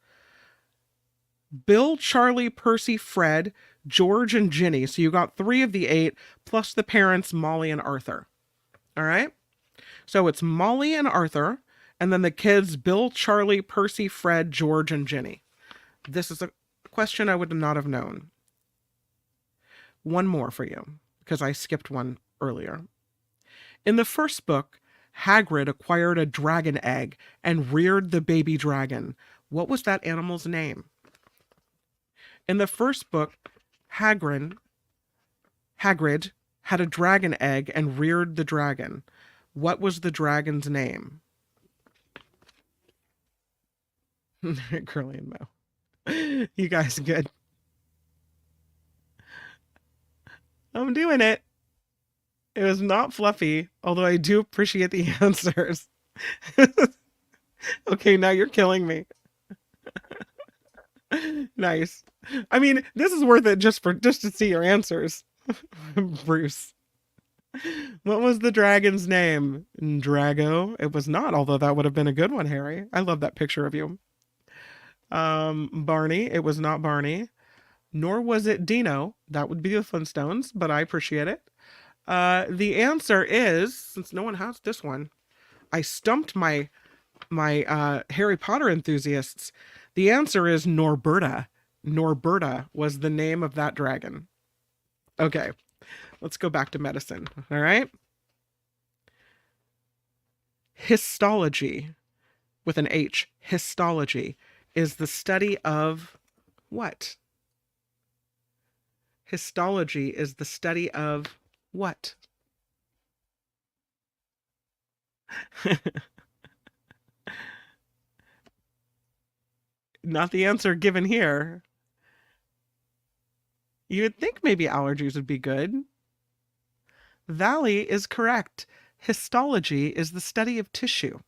Bill, Charlie, Percy, Fred, George, and Ginny. So you got 3 of the 8 plus the parents, Molly and Arthur. All right. So it's Molly and Arthur, and then the kids, Bill, Charlie, Percy, Fred, George, and Ginny. This is a question I would not have known. One more for you, because I skipped one earlier. In the first book, Hagrid acquired a dragon egg and reared the baby dragon. What was that animal's name? In the first book, Hagrid had a dragon egg and reared the dragon. What was the dragon's name? Curly and Mo. You guys good? I'm doing it. It was not Fluffy, although I do appreciate the answers. Okay, now you're killing me. Nice. I mean, this is worth it just to see your answers. Bruce. What was the dragon's name? Drago? It was not, although that would have been a good one, Harry. I love that picture of you. Barney. It was not Barney. Nor was it Dino. That would be the Flintstones, but I appreciate it. The answer is, since no one has this one, I stumped my Harry Potter enthusiasts. The answer is Norberta. Norberta was the name of that dragon. Okay, let's go back to medicine. All right. Histology, with an H, histology, is the study of what? Histology is the study of what? Not the answer given here. You would think maybe allergies would be good. Valley is correct. Histology is the study of tissue.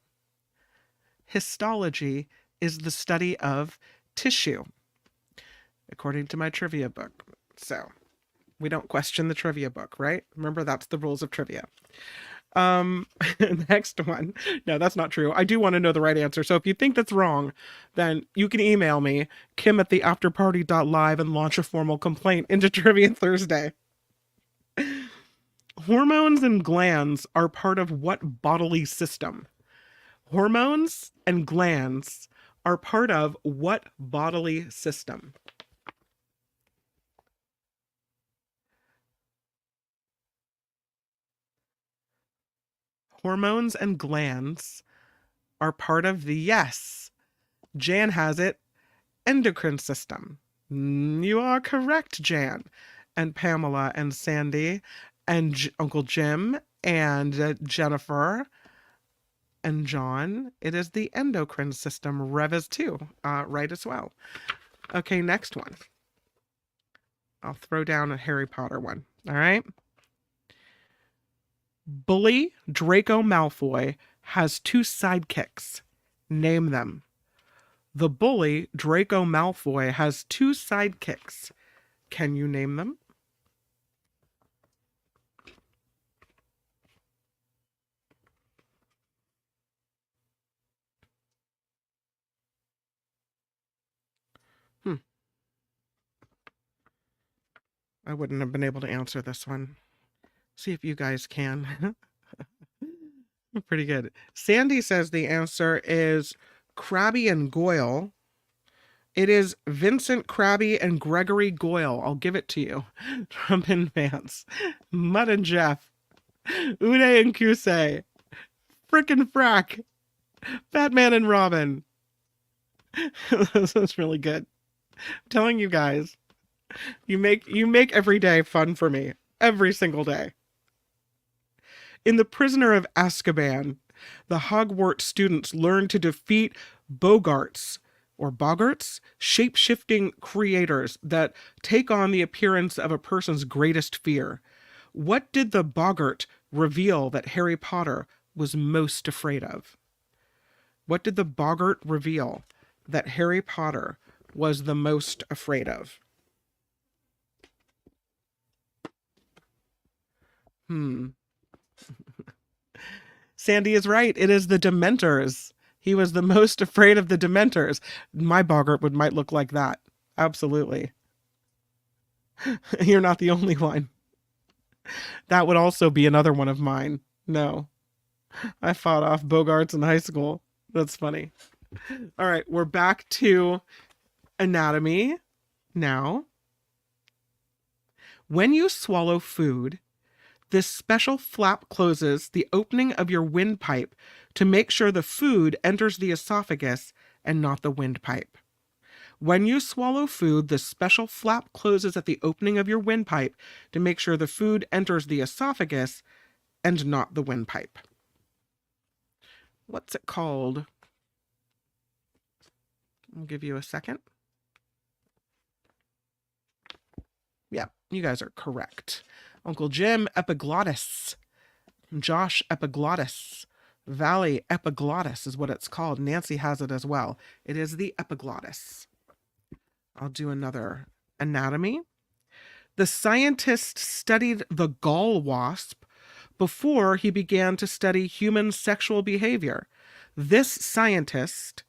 Histology is the study of tissue, according to my trivia book. So we don't question the trivia book, right? Remember, that's the rules of trivia. Next one. No, that's not true. I do want to know the right answer. So if you think that's wrong, then you can email me, kim@theafterparty.live, and launch a formal complaint into Trivia Thursday. Hormones and glands are part of what bodily system? Hormones and glands are part of what bodily system? Hormones and glands are part of the, yes, Jan has it, endocrine system. You are correct, Jan. And Pamela and Sandy and Uncle Jim and Jennifer and John. It is the endocrine system. Rev is too, right as well. Okay, next one. I'll throw down a Harry Potter one. All right. Bully Draco Malfoy has two sidekicks. Name them. The bully Draco Malfoy has two sidekicks. Can you name them? I wouldn't have been able to answer this one. See if you guys can. Pretty good. Sandy says the answer is Krabby and Goyle. It is Vincent Krabby and Gregory Goyle. I'll give it to you. Trump and Vance. Mutt and Jeff. Uday and Kusei. Frickin' Frack. Batman and Robin. This is really good. I'm telling you guys. You make every day fun for me. Every single day. In The Prisoner of Azkaban, the Hogwarts students learn to defeat Bogarts, shape-shifting creators that take on the appearance of a person's greatest fear. What did the Boggart reveal that Harry Potter was most afraid of? What did the Boggart reveal that Harry Potter was the most afraid of? Sandy is right. It is the Dementors. He was the most afraid of the Dementors. My Boggart might look like that. Absolutely. You're not the only one. That would also be another one of mine. No. I fought off Bogarts in high school. That's funny. All right, we're back to anatomy now. When you swallow food, this special flap closes the opening of your windpipe to make sure the food enters the esophagus and not the windpipe. When you swallow food, the special flap closes at the opening of your windpipe to make sure the food enters the esophagus and not the windpipe. What's it called? I'll give you a second. Yeah, you guys are correct. Uncle Jim, epiglottis. Josh, epiglottis. Valley, epiglottis is what it's called. Nancy has it as well. It is the epiglottis. I'll do another anatomy. The scientist studied the gall wasp before he began to study human sexual behavior. This scientist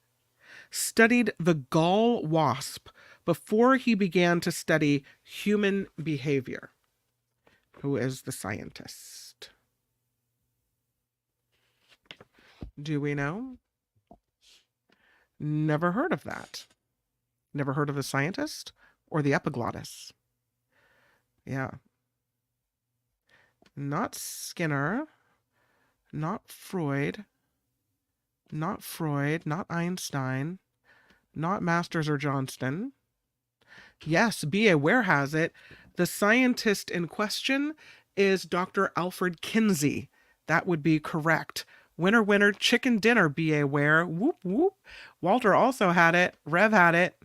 studied the gall wasp before he began to study human behavior? Who is the scientist? Do we know? Never heard of that. Never heard of the scientist or the epiglottis? Yeah. Not Skinner, not Freud, not Einstein, not Masters or Johnston. Yes, B.A. Ware has it. The scientist in question is Dr. Alfred Kinsey. That would be correct. Winner, winner, chicken dinner, B.A. Ware. Whoop, whoop. Walter also had it. Rev had it.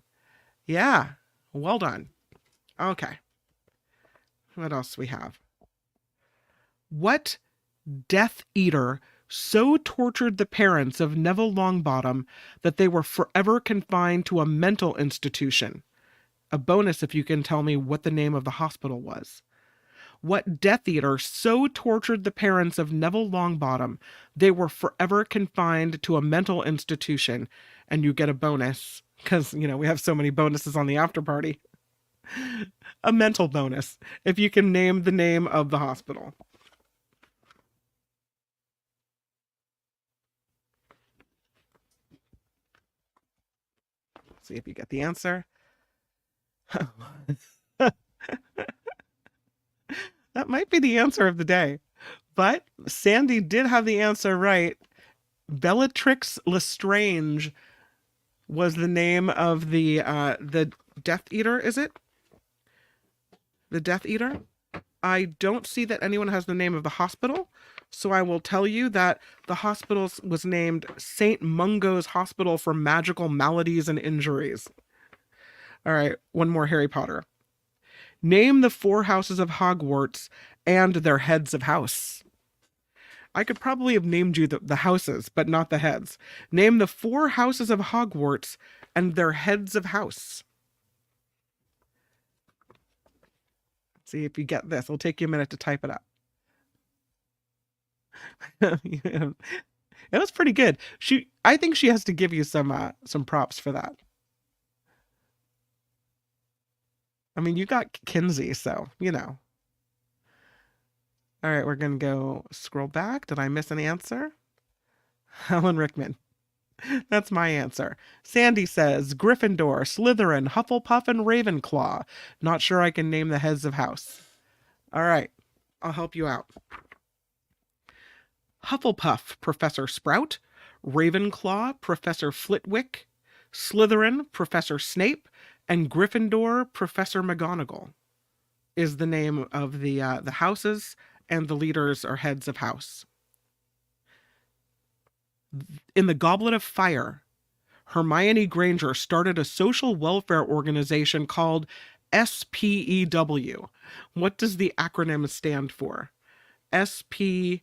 Yeah, well done. Okay. What else we have? What Death Eater so tortured the parents of Neville Longbottom that they were forever confined to a mental institution? A bonus if you can tell me what the name of the hospital was. What Death Eater so tortured the parents of Neville Longbottom they were forever confined to a mental institution? And you get a bonus because, we have so many bonuses on the after party. A mental bonus if you can name the name of the hospital. See if you get the answer. That might be the answer of the day. But Sandy did have the answer right. Bellatrix Lestrange was the name of the Death Eater, is it? The Death Eater? I don't see that anyone has the name of the hospital, so I will tell you that the hospital was named St. Mungo's Hospital for Magical Maladies and Injuries. All right, one more Harry Potter. Name the 4 houses of Hogwarts and their heads of house. I could probably have named you the houses, but not the heads. Name the 4 houses of Hogwarts and their heads of house. See if you get this. It'll take you a minute to type it up. It was pretty good. I think she has to give you some props for that. I mean, you got Kinsey, so, All right, we're going to go scroll back. Did I miss an answer? Helen Rickman. That's my answer. Sandy says Gryffindor, Slytherin, Hufflepuff, and Ravenclaw. Not sure I can name the heads of house. All right, I'll help you out. Hufflepuff, Professor Sprout. Ravenclaw, Professor Flitwick. Slytherin, Professor Snape. And Gryffindor, Professor McGonagall is the name of the houses, and the leaders are heads of house. In the Goblet of Fire, Hermione Granger started a social welfare organization called SPEW. What does the acronym stand for? SPEW.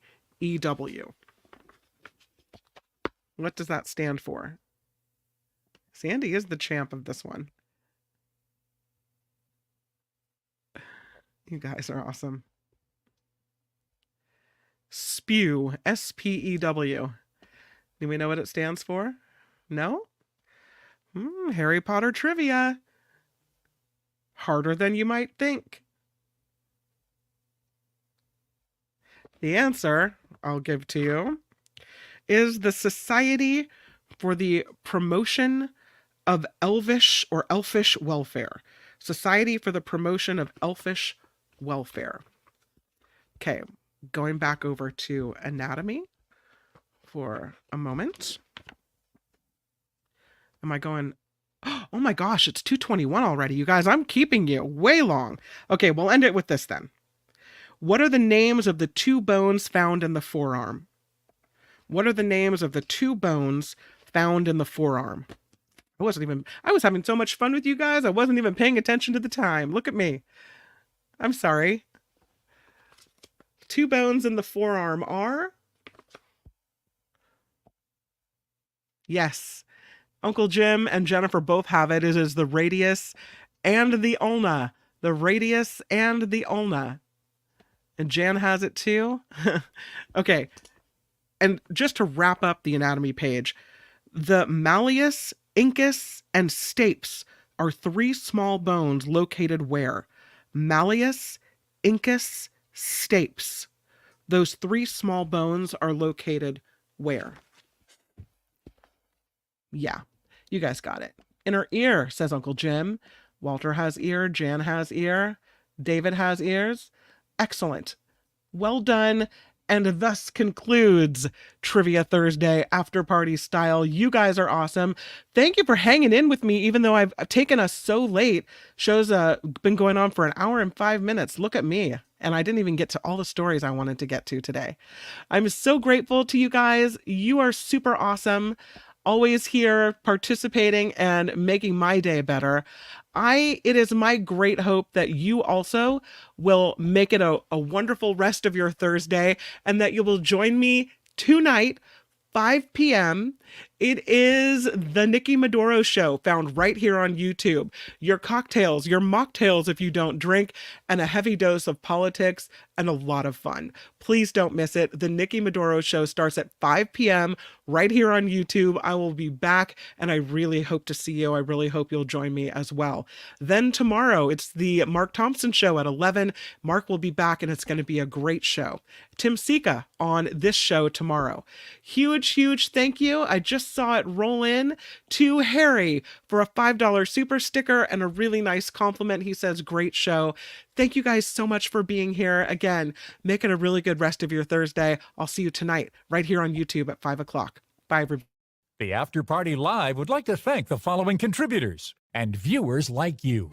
What does that stand for? Sandy is the champ of this one. You guys are awesome. SPEW, SPEW. Do we know what it stands for? No? Harry Potter trivia. Harder than you might think. The answer I'll give to you is the Society for the Promotion of Elvish or Elfish Welfare. Society for the Promotion of Elfish Welfare. Okay, going back over to anatomy for a moment. Am I going? Oh my gosh, it's 2:21 already. You guys, I'm keeping you way long. Okay, we'll end it with this then. What are the names of the 2 bones found in the forearm? What are the names of the 2 bones found in the forearm? I was having so much fun with you guys. I wasn't even paying attention to the time. Look at me. I'm sorry. 2 bones in the forearm are? Yes. Uncle Jim and Jennifer both have it. It is the radius and the ulna. The radius and the ulna. And Jan has it too. Okay. And just to wrap up the anatomy page, the malleus, incus, and stapes are three small bones located where? Malleus, incus, stapes. Those three small bones are located where? Yeah, you guys got it. In her ear, says Uncle Jim. Walter has ear, Jan has ear, David has ears. Excellent. Well done. And thus concludes Trivia Thursday after party style. You guys are awesome. Thank you for hanging in with me, even though I've taken us so late. Show's been going on for an hour and 5 minutes. Look at me. And I didn't even get to all the stories I wanted to get to today. I'm so grateful to you guys. You are super awesome. Always here participating and making my day better. It is my great hope that you also will make it a wonderful rest of your Thursday and that you will join me tonight, 5 p.m. It is the Nikki Maduro Show, found right here on YouTube. Your cocktails, your mocktails if you don't drink, and a heavy dose of politics and a lot of fun. Please don't miss it. The Nikki Maduro Show starts at 5 p.m. right here on YouTube. I will be back, and I really hope to see you. I really hope you'll join me as well. Then tomorrow, it's the Mark Thompson Show at 11. Mark will be back, and it's going to be a great show. Tim Sika on this show tomorrow. Huge, huge thank you. I just saw it roll in to Harry for a $5 super sticker and a really nice compliment. He says, great show. Thank you guys so much for being here. Again, make it a really good rest of your Thursday. I'll see you tonight right here on YouTube at 5 o'clock. Bye, everybody. The After Party Live would like to thank the following contributors and viewers like you.